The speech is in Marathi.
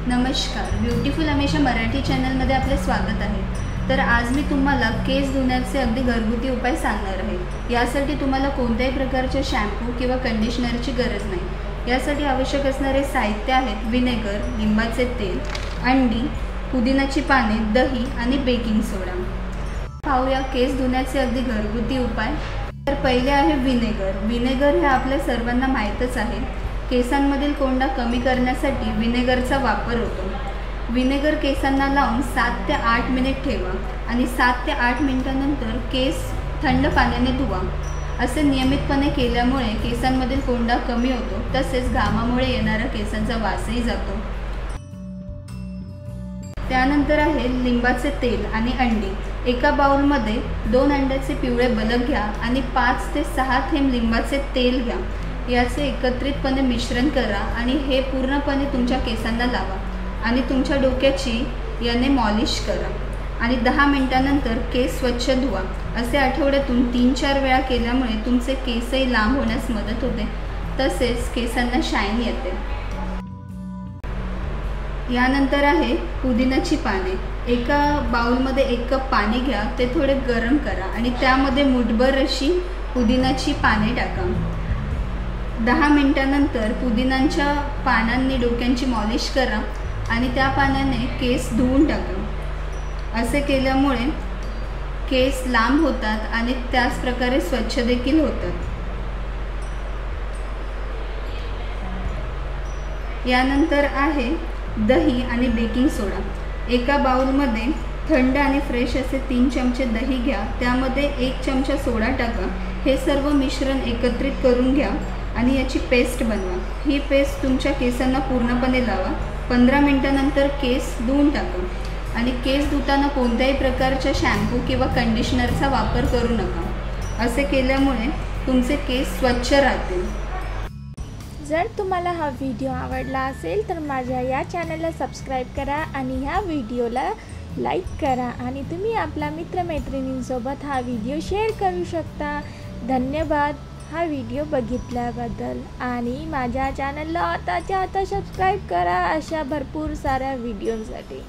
नमस्कार, ब्युटिफुल अमेशा मराठी चॅनलमध्ये आपले स्वागत आहे। तर आज मी तुम्हाला केस धुण्याचे अगदी घरगुती उपाय सांगणार आहे। यासाठी तुम्हाला कोणत्याही प्रकारचे शॅम्पू किंवा कंडिशनरची गरज नाही। यासाठी आवश्यक असणारे साहित्य आहेत विनेगर, लिंबाचे तेल, अंडी, पुदिनाची पाने, दही आणि बेकिंग सोडा। पाहूया केस धुण्याचे अगदी घरगुती उपाय। तर पहिले आहे विनेगर। विनेगर हे आपल्या सर्वांना माहीतच आहे। केसांमधील कोंडा कमी करण्यासाठी विनेगरचा वापर होतो। विनेगर केसांना लावून 7 ते 8 मिनिट ठेवा आणि 7 ते 8 मिनिटांनंतर केस थंड पाण्याने धुवा। असे नियमितपणे केल्यामुळे केसांमधील कोंडा कमी होतो, तसेच घामामुळे येणारा केसांचा वासही जातो। त्यानंतर आहे लिंबाचे तेल आणि अंडी। एका बाउलमध्ये 2 अंड्याचे पिवळे बलक घ्या आणि 5 ते 6 थेंब लिंबाचे तेल घ्या। याचे एकत्रितपणे मिश्रण करा आणि हे पूर्णपणे तुमच्या केसांना लावा आणि तुमच्या डोक्याची याने मॉलिश करा आणि 10 मिनिटांनंतर केस स्वच्छ धुवा। असे आठवड्यातून 3-4 वेळा केल्यामुळे तुमचे केसही लांब होण्यास मदत होते, तसेच केसांना शाईन येते। यानंतर आहे पुदिनाची पाने। एका बाउलमध्ये 1 कप पाणी घ्या, ते थोडे गरम करा आणि त्यामध्ये मुठभर अशी पुदिनाची पाने टाका। 10 मिनिटांनंतर पुदिनाच्या पानांनी डोक्यांची मॉलिश करा आणि त्या पाण्याने केस धुवून टाका। असे केल्यामुळे केस लांब होतात आणि त्याच प्रकारे स्वच्छ देखील होतात। यानंतर आहे दही आणि बेकिंग सोडा। एका बाउलमध्ये थंड आणि फ्रेश असे 3 चमचे दही घ्या, त्यामध्ये 1 चमचा सोडा टाका। हे सर्व मिश्रण एकत्रित करून घ्या आणि याची पेस्ट बनवा। ही पेस्ट तुमच्या केसांना पूर्णपणे लावा। 15 मिनिटांनंतर केस धुवून टाका आणि केस धुताना कोणत्याही प्रकारच्या शॅम्पू किंवा कंडिशनरचा वापर करू नका। असे केल्यामुळे तुमचे केस स्वच्छ राहतील। जर तुम्हाला हा व्हिडिओ आवडला असेल तर माझ्या या चॅनलला सबस्क्राईब करा आणि ह्या व्हिडिओला लाईक करा आणि तुम्ही आपल्या मित्रमैत्रिणींसोबत हा व्हिडिओ शेअर करू शकता। धन्यवाद हा व्हिडिओ बघितल्याबद्दल आणि माझ्या चॅनलला आताच्या आता सबस्क्राईब करा अशा भरपूर साऱ्या व्हिडिओंसाठी।